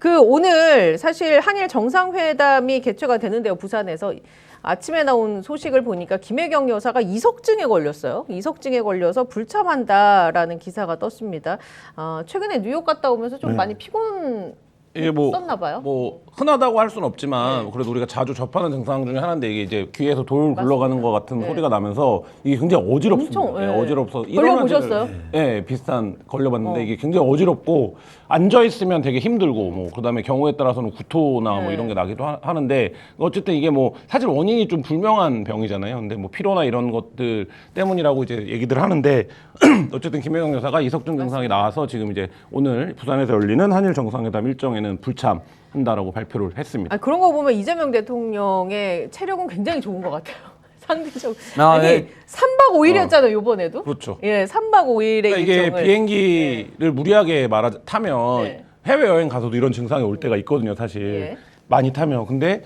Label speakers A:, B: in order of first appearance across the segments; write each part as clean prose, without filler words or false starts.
A: 그 오늘 사실 한일 정상회담이 개최가 되는데요, 부산에서. 아침에 나온 소식을 보니까 김혜경 여사가 이석증에 걸렸어요. 이석증에 걸려서 불참한다라는 기사가 떴습니다. 최근에 뉴욕 갔다 오면서 좀 많이 피곤
B: 이게
A: 썼나 봐요.
B: 뭐 흔하다고 할 수는 없지만 그래도 우리가 자주 접하는 증상 중에 하나인데 이게 이제 귀에서 돌 굴러가는 것 같은 소리가 나면서 이게 굉장히 어지럽습니다.
A: 엄청,
B: 어지럽서
A: 걸려보셨어요?
B: 비슷한 걸려봤는데 이게 굉장히 어지럽고 앉아 있으면 되게 힘들고 뭐 그다음에 경우에 따라서는 구토나 뭐 이런 게 나기도 하는데 어쨌든 이게 뭐 사실 원인이 좀 불명한 병이잖아요. 근데 뭐 피로나 이런 것들 때문이라고 이제 얘기들 하는데 어쨌든 김혜경 여사가 이석증 증상이 나와서 지금 이제 오늘 부산에서 열리는 한일 정상회담 일정에는 불참한다라고 발표를 했습니다.
A: 그런 거 보면 이재명 대통령의 체력은 굉장히 좋은 것 같아요. 상대적으로.
C: 예.
A: 3박 5일이었잖아요, 이번에도.
B: 그렇죠.
A: 예, 3박 5일의
B: 그러니까 이게
A: 일정을.
B: 비행기를 무리하게 타면
A: 네.
B: 해외여행 가서도 이런 증상이 올 때가 있거든요, 사실.
A: 예.
B: 많이 타면. 근데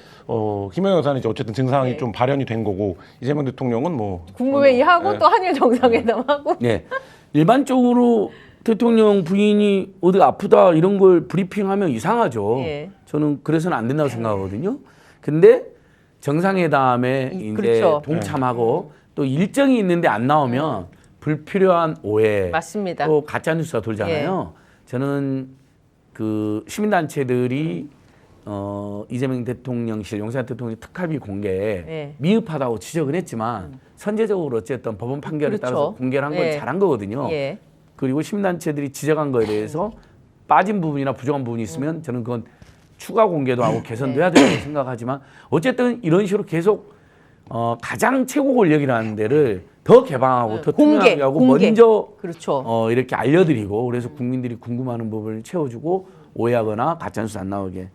B: 김혜경 여사는 이제 어쨌든 증상이
A: 네.
B: 좀 발현이 된 거고 이재명 대통령은 뭐
A: 국무회의하고
B: 네.
A: 또 한일 정상회담하고.
C: 네. 일반적으로 대통령 부인이 어디 아프다 이런 걸 브리핑하면 이상하죠.
A: 예.
C: 저는 그래서는 안 된다고 생각하거든요. 근데 정상회담에 이제
A: 그렇죠.
C: 동참하고 또 일정이 있는데 안 나오면 불필요한 오해,
A: 맞습니다.
C: 또 가짜 뉴스가 돌잖아요. 저는 그 시민단체들이 이재명 대통령실, 용산 대통령 특활비 공개
A: 네.
C: 미흡하다고 지적은 했지만 선제적으로 어쨌든 법원 판결에
A: 그렇죠.
C: 따라서 공개를 한 건
A: 예.
C: 잘한 거거든요.
A: 예.
C: 그리고 시민단체들이 지적한 거에 대해서 빠진 부분이나 부족한 부분이 있으면 저는 그건 추가 공개도 하고 개선도 해야 된다고 생각하지만 어쨌든 이런 식으로 계속 가장 최고 권력이라는 데를 더 개방하고 더 투명하게 하고
A: 공개.
C: 먼저
A: 그렇죠.
C: 이렇게 알려드리고 그래서 국민들이 궁금해하는 부분을 채워주고 오해하거나 가짜뉴스 안 나오게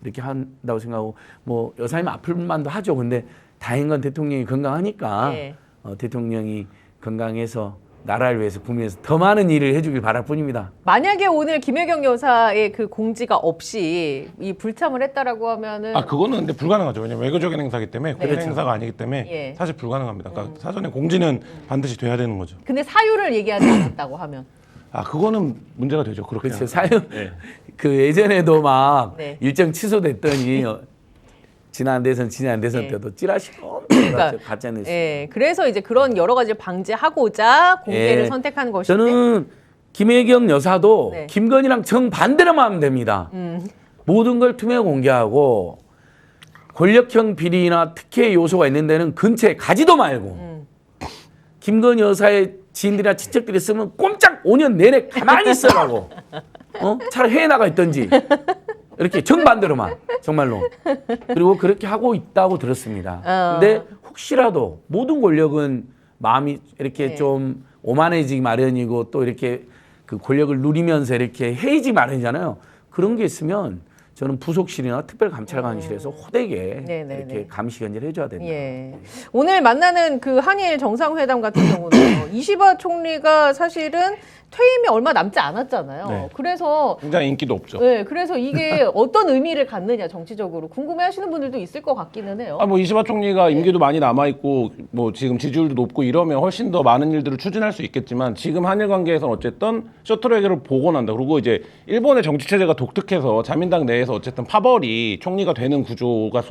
C: 이렇게 한다고 생각하고 뭐 여사님 아플 만도 하죠. 근데 다행인 건 대통령이 건강하니까
A: 네.
C: 대통령이 건강해서 나라를 위해서 국민에서 더 많은 일을 해주길 바랄 뿐입니다.
A: 만약에 오늘 김혜경 여사의 그 공지가 없이 이 불참을 했다라고 하면은
B: 그거는 근데 불가능하죠. 왜냐면 외교적인 행사기 때문에 국내
A: 그렇죠.
B: 행사가 아니기 때문에
A: 예.
B: 사실 불가능합니다. 그러니까 사전에 공지는 반드시 돼야 되는 거죠.
A: 근데 사유를 얘기하지 않았다고 하면
B: 그거는 문제가 되죠. 그렇게
C: 그렇죠.
B: 하면.
C: 사유
B: 네.
C: 그 예전에도 막
A: 네.
C: 일정 취소됐더니 지난 대선
A: 네.
C: 때도 찌라시
A: 그러니까,
C: 가짜 뉴스.
A: 예, 그래서 이제 그런 여러 가지를 방지하고자 공개를
C: 예.
A: 선택한 것인데
C: 저는 김혜경 여사도
A: 네.
C: 김건희랑 정반대로만 하면 됩니다. 모든 걸 투명 공개하고 권력형 비리나 특혜 요소가 있는 데는 근처에 가지도 말고 김건희 여사의 지인들이나 친척들이 쓰면 꼼짝 5년 내내 가만히 있으라고 차라리 해외 나가 있든지 이렇게 정반대로만 정말로 그리고 그렇게 하고 있다고 들었습니다. 근데 혹시라도 모든 권력은 마음이 이렇게
A: 네.
C: 좀 오만해지기 마련이고 또 이렇게 그 권력을 누리면서 이렇게 해이지 마련이잖아요. 그런 게 있으면 저는 부속실이나 특별감찰관실에서 호되게
A: 네네네.
C: 이렇게 감시 견제를 해줘야 된다.
A: 예. 오늘 만나는 그 한일 정상회담 같은 경우는 이시바 총리가 사실은 퇴임이 얼마 남지 않았잖아요.
B: 네.
A: 그래서
B: 굉장히 인기도 없죠.
A: 네, 그래서 이게 어떤 의미를 갖느냐 정치적으로 궁금해하시는 분들도 있을 것 같기는 해요.
B: 뭐 이시바 총리가 임기도 많이 남아 있고 뭐 지금 지지율도 높고 이러면 훨씬 더 많은 일들을 추진할 수 있겠지만 지금 한일 관계에서는 어쨌든 셔틀웨이를 복원한다. 그리고 이제 일본의 정치 체제가 독특해서 자민당 내에서 어쨌든 파벌이 총리가 되는 구조가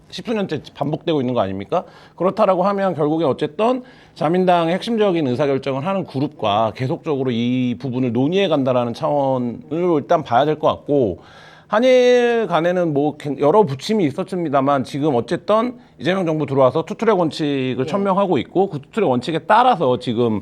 B: 십수년째 반복되고 있는 거 아닙니까? 그렇다라고 하면 결국에 어쨌든 자민당의 핵심적인 의사결정을 하는 그룹과 계속적으로 이 부분을 논의해 간다라는 차원을 일단 봐야 될 것 같고 한일 간에는 뭐 여러 부침이 있었습니다만 지금 어쨌든 이재명 정부 들어와서 투트랙 원칙을 천명하고 있고 그 투트랙 원칙에 따라서 지금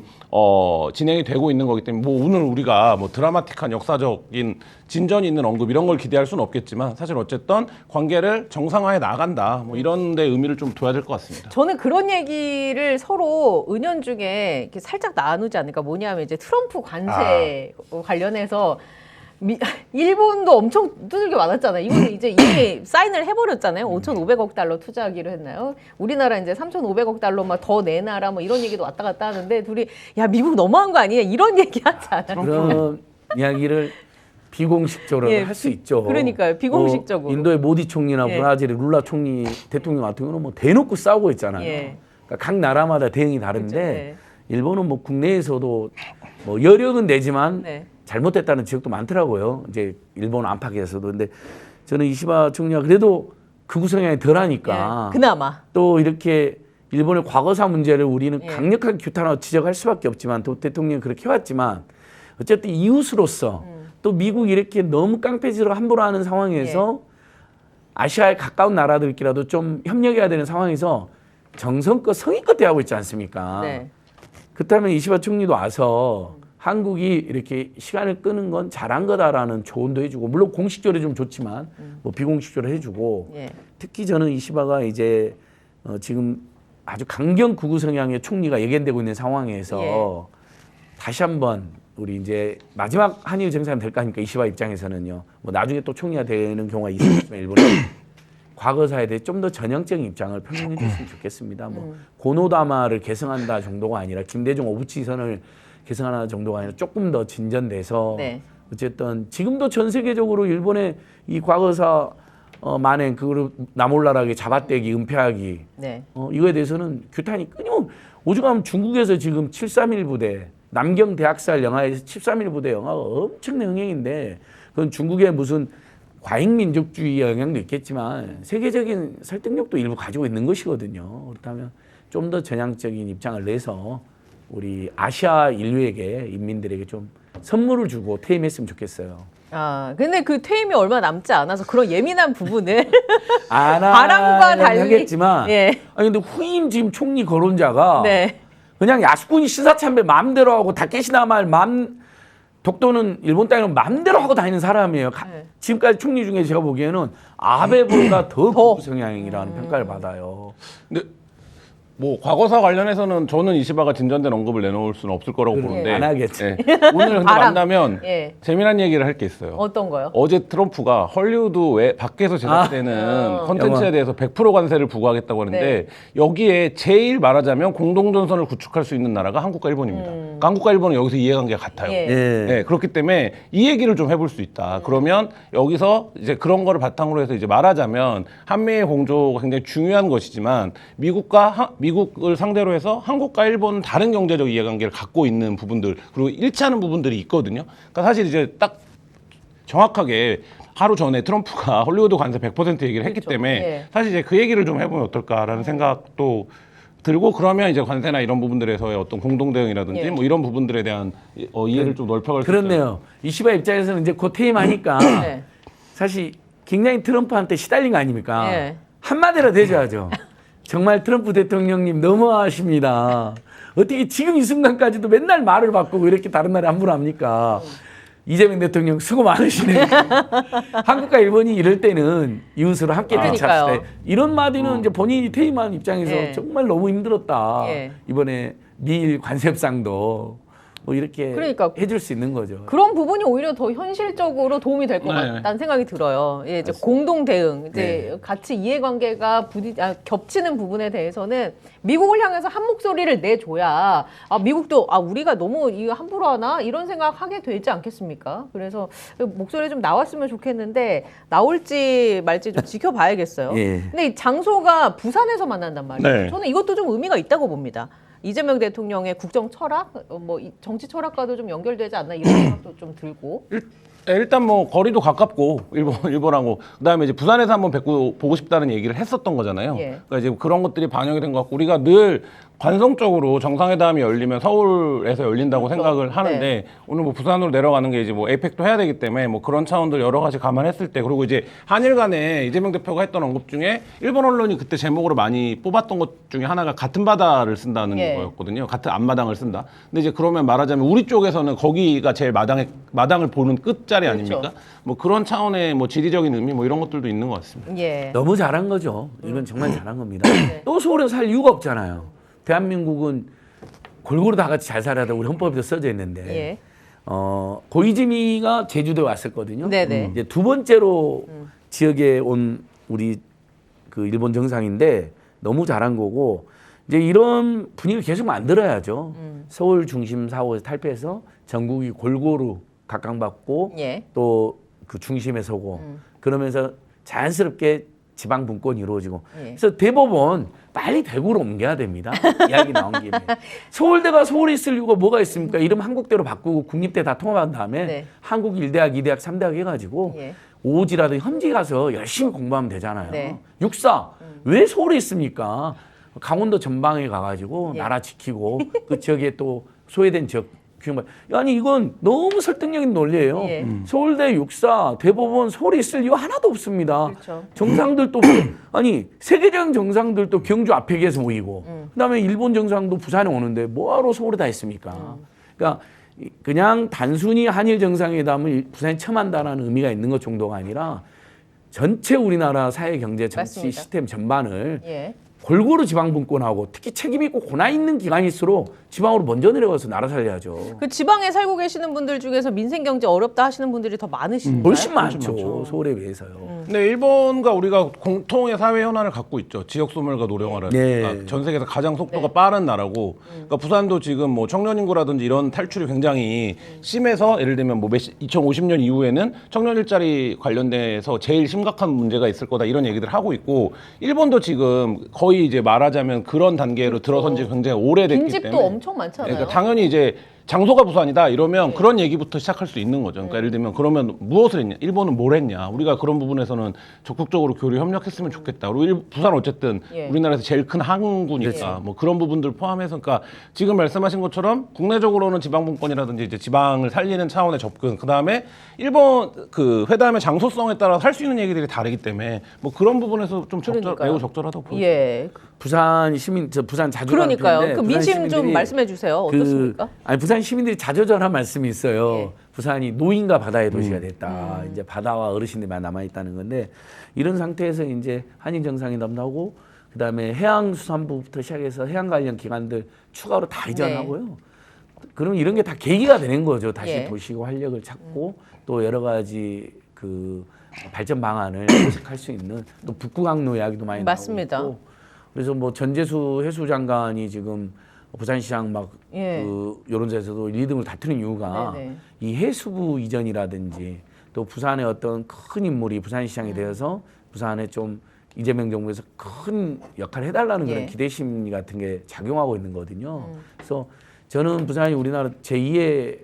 B: 진행이 되고 있는 거기 때문에 뭐 오늘 우리가 뭐 드라마틱한 역사적인 진전이 있는 언급 이런 걸 기대할 수는 없겠지만 사실 어쨌든 관계를 정상화해 나간다 뭐 이런 데 의미를 좀 둬야 될 것 같습니다.
A: 저는 그런 얘기를 서로 은연중에 이렇게 살짝 나누지 않을까. 뭐냐면 이제 트럼프 관세 관련해서 일본도 엄청 두들겨 맞았잖아요. 이거는 이제 이미 사인을 해버렸잖아요. 5,500억 달러 투자하기로 했나요? 우리나라 이제 3,500억 달러 막 더 내놔라 뭐 이런 얘기도 왔다 갔다 하는데 둘이 야 미국 너무한 거 아니냐 이런 얘기 하잖아요.
C: 그런 이야기를 비공식적으로
A: 예,
C: 할 수 있죠.
A: 그러니까요. 비공식적으로.
C: 인도의 모디 총리나
A: 예.
C: 브라질의 룰라 총리 대통령 같은 경우는 뭐 대놓고 싸우고 있잖아요.
A: 예.
C: 그러니까 각 나라마다 대응이 다른데
A: 그렇죠. 네.
C: 일본은 뭐 국내에서도 뭐 여력은 내지만
A: 네.
C: 잘못됐다는 지적도 많더라고요. 이제 일본 안팎에서도. 근데 저는 이시바 총리가 그래도 극우 성향이 덜하니까
A: 예. 그나마.
C: 또 이렇게 일본의 과거사 문제를 우리는
A: 예.
C: 강력하게 규탄하고 지적할 수밖에 없지만 또 대통령이 그렇게 해왔지만 어쨌든 이웃으로서 또 미국이 이렇게 너무 깡패질을 함부로 하는 상황에서 아시아에 가까운 나라들끼리라도 좀 협력해야 되는 상황에서 정성껏 성의껏 대하고 있지 않습니까?
A: 네.
C: 그렇다면 이시바 총리도 와서 한국이 이렇게 시간을 끄는 건 잘한 거다라는 조언도 해주고 물론 공식적으로 좀 좋지만 뭐 비공식적으로 해주고
A: 예.
C: 특히 저는 이시바가 이제 지금 아주 강경 극우 성향의 총리가 예견되고 있는 상황에서 다시 한번 우리 이제 마지막 한일 정상이 될까 하니까 이시바 입장에서는요. 뭐 나중에 또 총리가 되는 경우가 있겠지만 일본은 과거사에 대해 좀 더 전형적인 입장을 표명해 줬으면 좋겠습니다. 뭐 고노다마를 계승한다 정도가 아니라 김대중 오부치선을 계승하는 정도가 아니라 조금 더 진전돼서
A: 네.
C: 어쨌든 지금도 전 세계적으로 일본의 이 과거사 만행 그거를 나몰라라하게 잡아떼기 은폐하기
A: 네.
C: 이거에 대해서는 규탄이 끊임없. 오죽하면 중국에서 지금 731 부대 남경 대학살 영화에서 731 부대 영화가 엄청난 흥행인데 그건 중국의 무슨 과잉 민족주의 영향도 있겠지만 세계적인 설득력도 일부 가지고 있는 것이거든요. 그렇다면 좀 더 전향적인 입장을 내서 우리 아시아 인류에게 인민들에게 좀 선물을 주고 퇴임했으면 좋겠어요.
A: 아, 근데 그 퇴임이 얼마 남지 않아서 그런 예민한 부분을
C: 안
A: 바람과 달리
C: 하겠지만
A: 예.
C: 아니 근데 후임 지금 총리 거론자가
A: 네.
C: 그냥 야수꾼이 시사참배 마음대로 하고 다케시나말 독도는 일본 땅이면 마음대로 하고 다니는 사람이에요.
A: 네.
C: 지금까지 총리 중에 제가 보기에는 아베보다 더 극우 성향이라는 평가를 받아요.
B: 근데 뭐 과거사 관련해서는 저는 이시바가 진전된 언급을 내놓을 수는 없을 거라고
C: 그래,
B: 보는데
C: 안 하겠지.
B: 예. 오늘 근데
A: 바람.
B: 만나면
A: 예.
B: 재미난 얘기를 할 게 있어요.
A: 어떤 거요?
B: 어제 트럼프가 헐리우드 외 밖에서 제작되는 컨텐츠에
C: 영화.
B: 대해서 100% 관세를 부과하겠다고 하는데
A: 네.
B: 여기에 제일 말하자면 공동전선을 구축할 수 있는 나라가 한국과 일본입니다. 그러니까 한국과 일본은 여기서 이해관계가 같아요.
A: 예.
C: 예.
B: 네, 그렇기 때문에 이 얘기를 좀 해볼 수 있다. 그러면 여기서 이제 그런 거를 바탕으로 해서 이제 말하자면 한미의 공조가 굉장히 중요한 것이지만 미국을 상대로 해서 한국과 일본은 다른 경제적 이해관계를 갖고 있는 부분들 그리고 일치하는 부분들이 있거든요. 그러니까 사실 이제 딱 정확하게 하루 전에 트럼프가 헐리우드 관세 100% 얘기를 했기
A: 그렇죠.
B: 때문에
A: 예.
B: 사실 이제 그 얘기를 좀 해보면 어떨까라는 생각도 들고 그러면 이제 관세나 이런 부분들에서의 어떤 공동 대응이라든지
A: 예.
B: 뭐 이런 부분들에 대한 이해를 좀 넓혀갈 수 있어요.
C: 그렇네요. 이시바 입장에서는 이제 곧 퇴임하니까
A: 네.
C: 사실 굉장히 트럼프한테 시달린 거 아닙니까?
A: 예.
C: 한마디로 대줘야죠. 정말 트럼프 대통령님 너무하십니다. 어떻게 지금 이 순간까지도 맨날 말을 바꾸고 이렇게 다른 나라에 함부로 합니까? 이재명 대통령 수고 많으시네요. 한국과 일본이 이럴 때는 이웃으로 함께
A: 그러니까요.
C: 대처할 때 이런 마디는 이제 본인이 퇴임한 입장에서
A: 예.
C: 정말 너무 힘들었다.
A: 예.
C: 이번에 미일 관세 협상도 뭐 이렇게
A: 그러니까
C: 해줄 수 있는 거죠.
A: 그런 부분이 오히려 더 현실적으로 도움이 될 것
B: 네.
A: 같다는 생각이 들어요. 예, 이제 공동 대응, 이제
C: 네.
A: 같이 이해관계가 겹치는 부분에 대해서는 미국을 향해서 한 목소리를 내줘야 미국도 우리가 너무 이거 함부로 하나 이런 생각하게 되지 않겠습니까? 그래서 목소리 좀 나왔으면 좋겠는데 나올지 말지 좀 지켜봐야겠어요.
C: 예.
A: 근데 이 장소가 부산에서 만난단 말이에요.
B: 네.
A: 저는 이것도 좀 의미가 있다고 봅니다. 이재명 대통령의 국정 철학, 이 정치 철학과도 좀 연결되지 않나 이런 생각도 좀 들고.
B: 일단 뭐 거리도 가깝고 일본하고 그다음에 이제 부산에서 한번 보고 싶다는 얘기를 했었던 거잖아요.
A: 예.
B: 그러니까 이제 그런 것들이 반영이 된 것 같고 우리가 늘 관성적으로 정상회담이 열리면 서울에서 열린다고
A: 그렇죠.
B: 생각을 하는데
A: 네.
B: 오늘 뭐 부산으로 내려가는 게 이제 뭐 에이펙도 해야 되기 때문에 뭐 그런 차원들 여러 가지 감안했을 때 그리고 이제 한일 간에 이재명 대표가 했던 언급 중에 일본 언론이 그때 제목으로 많이 뽑았던 것 중에 하나가 같은 바다를 쓴다는
A: 예.
B: 거였거든요. 같은 앞마당을 쓴다. 근데 이제 그러면 말하자면 우리 쪽에서는 거기가 제일 마당을 보는 끝자리
A: 그렇죠.
B: 아닙니까? 뭐 그런 차원의 뭐 지리적인 의미 뭐 이런 것들도 있는 것 같습니다.
A: 예.
C: 너무 잘한 거죠. 이건 정말 잘한 겁니다.
A: 네.
C: 또 서울에 살 이유가 없잖아요. 대한민국은 골고루 다 같이 잘 살아야 우리 헌법에도 써져 있는데
A: 예.
C: 고이즈미가 제주도에 왔었거든요.
A: 네네.
C: 이제 두 번째로 지역에 온 우리 그 일본 정상인데 너무 잘한 거고 이제 이런 분위기를 계속 만들어야죠. 서울 중심 사고에서 탈피해서 전국이 골고루 각광받고
A: 예.
C: 또 그 중심에 서고 그러면서 자연스럽게 지방 분권이 이루어지고
A: 예.
C: 그래서 대법원 빨리 대구로 옮겨야 됩니다. 이야기 나온 김에 서울대가 서울에 있을 이유가 뭐가 있습니까? 이름 한국대로 바꾸고 국립대 다 통합한 다음에
A: 네.
C: 한국 1대학, 2대학, 3대학 해가지고
A: 예.
C: 오지라든지 험지 가서 열심히 공부하면 되잖아요.
A: 네.
C: 육사 왜 서울에 있습니까? 강원도 전방에 가가지고
A: 예.
C: 나라 지키고 그 지역에 또 소외된 지역 규정. 아니 이건 너무 설득력인 논리예요.
A: 예.
C: 서울대 육사 대법원 서울에 있을 이유 하나도 없습니다.
A: 그렇죠.
C: 정상들도 아니 세계적인 정상들도 경주 아페기에서 모이고 그다음에 일본 정상도 부산에 오는데 뭐하러 서울에 다 있습니까? 그러니까 그냥 단순히 한일 정상회담을 부산에 처음 한다는 의미가 있는 것 정도가 아니라 전체 우리나라 사회 경제 정치
A: 맞습니다.
C: 시스템 전반을
A: 예.
C: 골고루 지방 분권하고 특히 책임 있고 고난 있는 기관일수록 지방으로 먼저 내려가서 나라 살려야죠.
A: 그 지방에 살고 계시는 분들 중에서 민생 경제 어렵다 하시는 분들이 더 많으신가요?
C: 훨씬 많죠. 서울에 비해서요.
B: 근데 일본과 우리가 공통의 사회 현안을 갖고 있죠. 지역 소멸과 노령화를.
C: 네.
B: 그러니까 전 세계에서 가장 속도가
A: 네.
B: 빠른 나라고. 그러니까 부산도 지금 뭐 청년 인구라든지 이런 탈출이 굉장히 심해서 예를 들면 뭐 2050년 이후에는 청년 일자리 관련돼서 제일 심각한 문제가 있을 거다 이런 얘기들 하고 있고 일본도 지금 거의 이제 말하자면 그런 단계로 들어선 지 굉장히 오래됐기
A: 빈집도
B: 때문에.
A: 엄청 많잖아요.
B: 그러니까 당연히 이제 장소가 부산이다 이러면 그런 얘기부터 시작할 수 있는 거죠. 그러니까 예를 들면 그러면 무엇을 했냐? 일본은 뭘 했냐? 우리가 그런 부분에서는 적극적으로 교류 협력했으면 좋겠다. 그리고 부산 어쨌든
A: 예.
B: 우리나라에서 제일 큰 항구니까 뭐 그런 부분들 포함해서 그러니까 지금 말씀하신 것처럼 국내적으로는 지방분권이라든지 이제 지방을 살리는 차원의 접근. 그다음에 일본 그 회담의 장소성에 따라 할 수 있는 얘기들이 다르기 때문에 뭐 그런 부분에서 좀
A: 그러니까요.
B: 매우 적절하다고 보여요.
A: 예.
C: 부산 시민 저 부산 자주 가는
A: 그러니까요.
C: 편인데
A: 그
C: 부산
A: 민심 좀
C: 시민들이
A: 말씀해 주세요. 어떻습니까?
C: 아니 부산 시민들이 자조전한 말씀이 있어요.
A: 예.
C: 부산이 노인과 바다의 도시가 됐다. 이제 바다와 어르신들만 남아 있다는 건데 이런 상태에서 이제 한일 정상회담도 하고 그다음에 해양수산부부터 시작해서 해양 관련 기관들 추가로 다 이전하고요. 그럼 이런 게 다 계기가 되는 거죠. 다시
A: 예.
C: 도시고 활력을 찾고 또 여러 가지 그 발전 방안을 모색할 수 있는 또 북구강로 이야기도 많이
A: 맞습니다.
C: 나오고 있고 그래서 뭐 전재수 해수장관이 지금 부산시장 막
A: 예.
C: 그 여론조사에서도 1등을 다투는 이유가
A: 네네.
C: 이 해수부 이전이라든지 또 부산의 어떤 큰 인물이 부산시장이 되어서 부산에 좀 이재명 정부에서 큰 역할을 해달라는
A: 예.
C: 그런 기대 심리 같은 게 작용하고 있는 거거든요. 그래서 저는 부산이 우리나라 제2의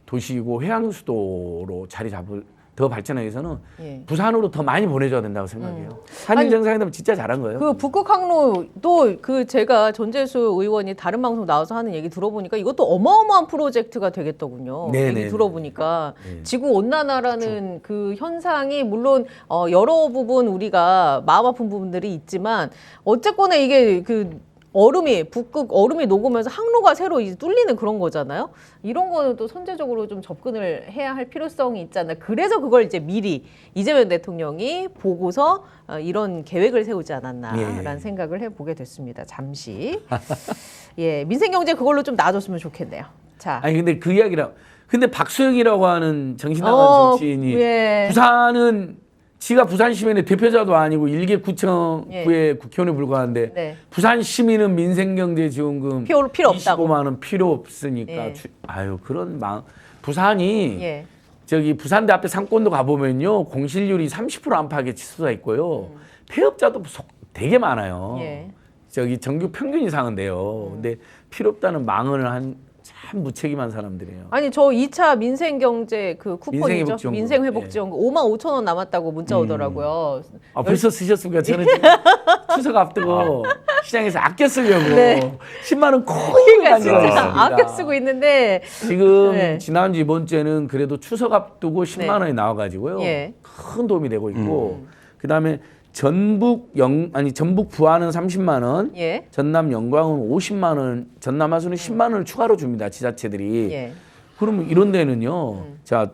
C: 도시이고 해양 수도로 자리 잡을 더 발전하기 위해서는
A: 예.
C: 부산으로 더 많이 보내줘야 된다고 생각해요. 한일 정상회담 진짜 잘한 거예요.
A: 그 북극 항로도 그 제가 전재수 의원이 다른 방송 나와서 하는 얘기 들어보니까 이것도 어마어마한 프로젝트가 되겠더군요.
C: 네네네.
A: 얘기 들어보니까
C: 네.
A: 지구 온난화라는 그 현상이 물론 여러 부분 우리가 마음 아픈 부분들이 있지만 어쨌거나 이게 그 얼음이 북극 얼음이 녹으면서 항로가 새로 이제 뚫리는 그런 거잖아요. 이런 거는 또 선제적으로 좀 접근을 해야 할 필요성이 있잖아요. 그래서 그걸 이제 미리 이재명 대통령이 보고서 이런 계획을 세우지 않았나라는
C: 예.
A: 생각을 해보게 됐습니다. 잠시 예 민생 경제 그걸로 좀 나아졌으면 좋겠네요. 자,
C: 아니 근데 그 이야기라 근데 박수영이라고 하는 정신 나간 정치인이
A: 예.
C: 부산은 지가 부산 시민의 대표자도 아니고 일개 구청구의 국회의원에 불과한데
A: 네.
C: 부산 시민은 민생경제지원금
A: 필요 없다고.
C: 25만 원 필요 없으니까
A: 예.
C: 아유 그런 마음 부산이
A: 예.
C: 저기 부산대 앞에 상권도 가보면요 공실률이 30% 안팎에 치솟아 있고요 폐업자도 되게 많아요.
A: 예.
C: 저기 전국 평균 이상은 돼요. 근데 필요 없다는 망언을 한 참 무책임한 사람들이에요.
A: 아니 저 2차 민생경제 그 쿠폰이죠.
C: 민생회복지원금.
A: 민생회복지원금 5만 5천 원 남았다고 문자 오더라고요.
C: 아, 벌써 쓰셨습니까? 저는 지금 추석 앞두고 시장에서 아껴 쓰려고
A: 네.
C: 10만 원 거의
A: 그러니까 진짜
C: 가져왔습니다.
A: 아껴 쓰고 있는데
C: 지금
A: 네.
C: 지난주 이번 주에는 그래도 추석 앞두고 10만
A: 네.
C: 원이 나와가지고요.
A: 예.
C: 큰 도움이 되고 있고 그다음에 전북 부안은 30만 원,
A: 예.
C: 전남 영광은 50만 원, 전남 하수는 10만 원을 추가로 줍니다. 지자체들이.
A: 예.
C: 그러면 이런 데는요. 자,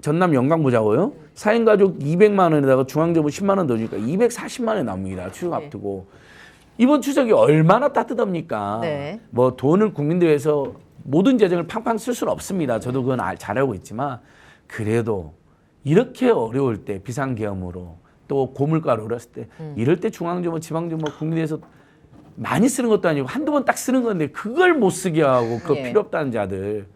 C: 전남 영광 보자고요. 4인 가족 200만 원에다가 중앙정부 10만 원 더 주니까 240만 원이 남습니다. 추석 앞두고. 이번 추석이 얼마나 따뜻합니까?
A: 네.
C: 뭐 돈을 국민들 위해서 모든 재정을 팡팡 쓸 수는 없습니다. 저도 그건 잘 알고 있지만 그래도 이렇게 어려울 때 비상계엄으로 또 고물가로 올랐을 때 이럴 때 중앙정부 지방정부 국민에서 많이 쓰는 것도 아니고 한두 번 딱 쓰는 건데 그걸 못 쓰게 하고 그
A: 예.
C: 필요 없다는 자들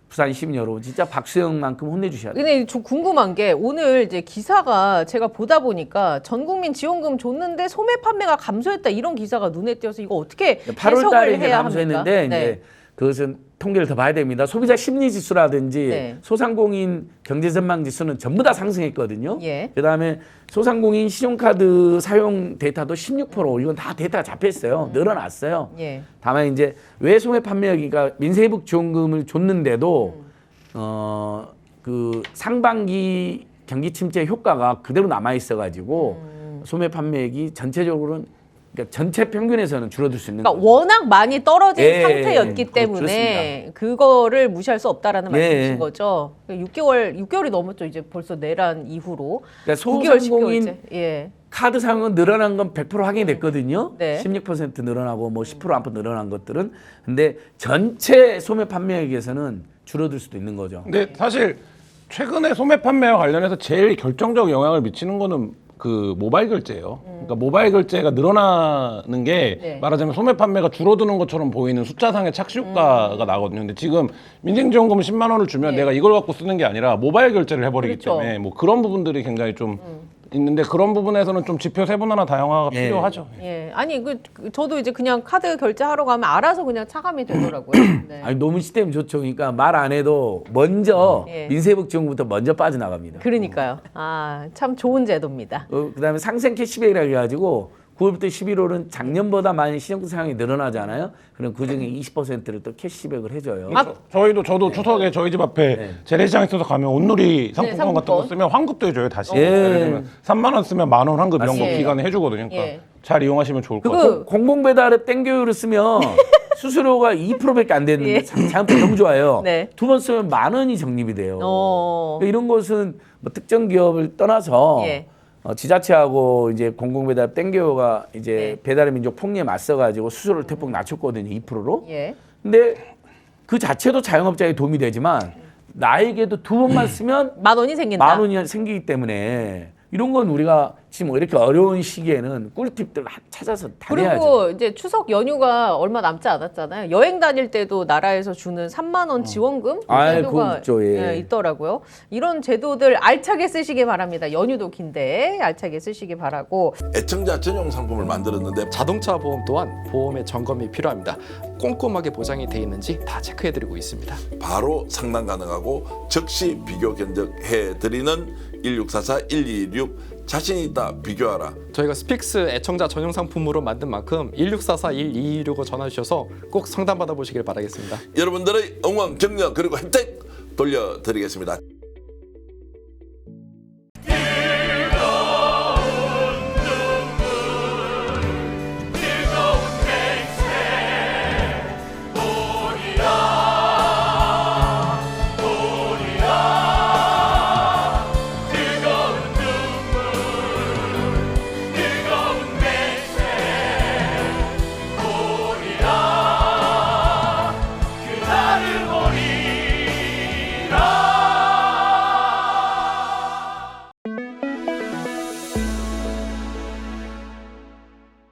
C: 부산 시민 여러분 진짜 박수영만큼 혼내주셔야 돼요.
A: 근데 저 궁금한 게 오늘 이제 기사가 제가 보다 보니까 전 국민 지원금 줬는데 소매 판매가 감소했다 이런 기사가 눈에 띄어서 이거 어떻게
C: 8월
A: 해석을
C: 달에 이제
A: 해야
C: 감소했는데
A: 합니까? 네.
C: 이제 그것은 통계를 더 봐야 됩니다. 소비자 심리 지수라든지
A: 네.
C: 소상공인 경제 전망 지수는 전부 다 상승했거든요.
A: 예.
C: 그다음에 소상공인 신용카드 사용 데이터도 16% 이건 다 데이터가 잡혔어요. 늘어났어요.
A: 예.
C: 다만 이제 왜 소매 판매액이가 민생회복 지원금을 줬는데도 그 상반기 경기 침체 효과가 그대로 남아 있어가지고 소매 판매액이 전체적으로는 그러니까 전체 평균에서는 줄어들 수 있는
A: 그러니까
C: 거죠.
A: 워낙 많이 떨어진
C: 예,
A: 상태였기
C: 그렇습니다.
A: 때문에 그거를 무시할 수 없다라는
C: 예.
A: 말씀이신 거죠. 6개월이 넘었죠. 이제 벌써 내란 이후로.
C: 그러니까
A: 9개월,
C: 소상공인
A: 10개월째. 예.
C: 카드 사용은 늘어난 건 100% 확인이 됐거든요.
A: 네.
C: 16% 늘어나고 뭐 10% 안팎 늘어난 것들은. 근데 전체 소매 판매액에서는 줄어들 수도 있는 거죠.
B: 근데 사실 최근에 소매 판매와 관련해서 제일 결정적 영향을 미치는 거는 그 모바일 결제예요. 그러니까 모바일 결제가 늘어나는 게
A: 네.
B: 말하자면 소매 판매가 줄어드는 것처럼 보이는 숫자상의 착시 효과가 나거든요. 근데 지금 민생지원금 10만 원을 주면
A: 네.
B: 내가 이걸 갖고 쓰는 게 아니라 모바일 결제를 해버리기
A: 그렇죠.
B: 때문에 뭐 그런 부분들이 굉장히 좀 있는데 그런 부분에서는 좀 지표 세분화나 다양화가
C: 예.
B: 필요하죠.
A: 예. 아니 저도 이제 그냥 카드 결제하러 가면 알아서 그냥 차감이 되더라고요. 네.
C: 아니 너무 시스템 좋죠. 그러니까 말 안 해도 먼저
A: 예.
C: 민생회복 지원부터 먼저 빠져나갑니다.
A: 그러니까요. 아, 참 좋은 제도입니다.
C: 그다음에 상생 캐시백이라 해가지고 9월부터 11월은 작년보다 많이 신용卡사용이 늘어나잖아요. 그럼 그중에 20%를 또 캐시백을 해줘요.
A: 아,
B: 저도 추석에 저희 집 앞에
C: 네.
B: 재래시장 있어서 가면 온누리 상품권 같은 거
A: 상품권.
B: 쓰면 환급도 해줘요 다시.
C: 예.
B: 예를 들면 3만 원 쓰면 1만 원 환급 이런 거
A: 맞습니다.
B: 기간에 해주거든요. 그러니까
A: 예.
B: 잘 이용하시면 좋을 것
A: 그거-
B: 같아요.
C: 공공배달앱 땡겨요를 쓰면 수수료가 2%밖에 안 되는데
A: 예.
C: 장학금 너무 좋아요.
A: 네.
C: 두 번 쓰면 10,000원이 적립이 돼요.
A: 어.
C: 이런 것은 뭐 특정 기업을 떠나서
A: 예.
C: 지자체하고 이제 공공배달 땡겨요가 이제
A: 네.
C: 배달의 민족 폭리에 맞서가지고 수수료를 대폭 낮췄거든요. 2%로.
A: 예.
C: 근데 그 자체도 자영업자에 도움이 되지만 나에게도 두 번만 쓰면
A: 10,000원이 생긴다.
C: 10,000원이 생기기 때문에 이런 건 우리가 지금 이렇게 어려운 시기에는 꿀팁들 찾아서 다녀야죠.
A: 그리고 이제 추석 연휴가 얼마 남지 않았잖아요. 여행 다닐 때도 나라에서 주는 3만 원 지원금
C: 아이,
A: 제도가
C: 그거 있죠, 예.
A: 있더라고요. 이런 제도들 알차게 쓰시기 바랍니다. 연휴도 긴데 알차게 쓰시기 바라고.
D: 애청자 전용 상품을 만들었는데
E: 자동차 보험 또한 보험의 점검이 필요합니다. 꼼꼼하게 보장이 돼 있는지 다 체크해드리고 있습니다.
D: 바로 상담 가능하고 즉시 비교 견적해드리는 1644-1226 자신 있다 비교하라.
E: 저희가 스픽스 애청자 전용 상품으로 만든 만큼 1644-1226을 전화주셔서 꼭 상담 받아보시길 바라겠습니다.
D: 여러분들의 응원 격려 그리고 혜택 돌려드리겠습니다.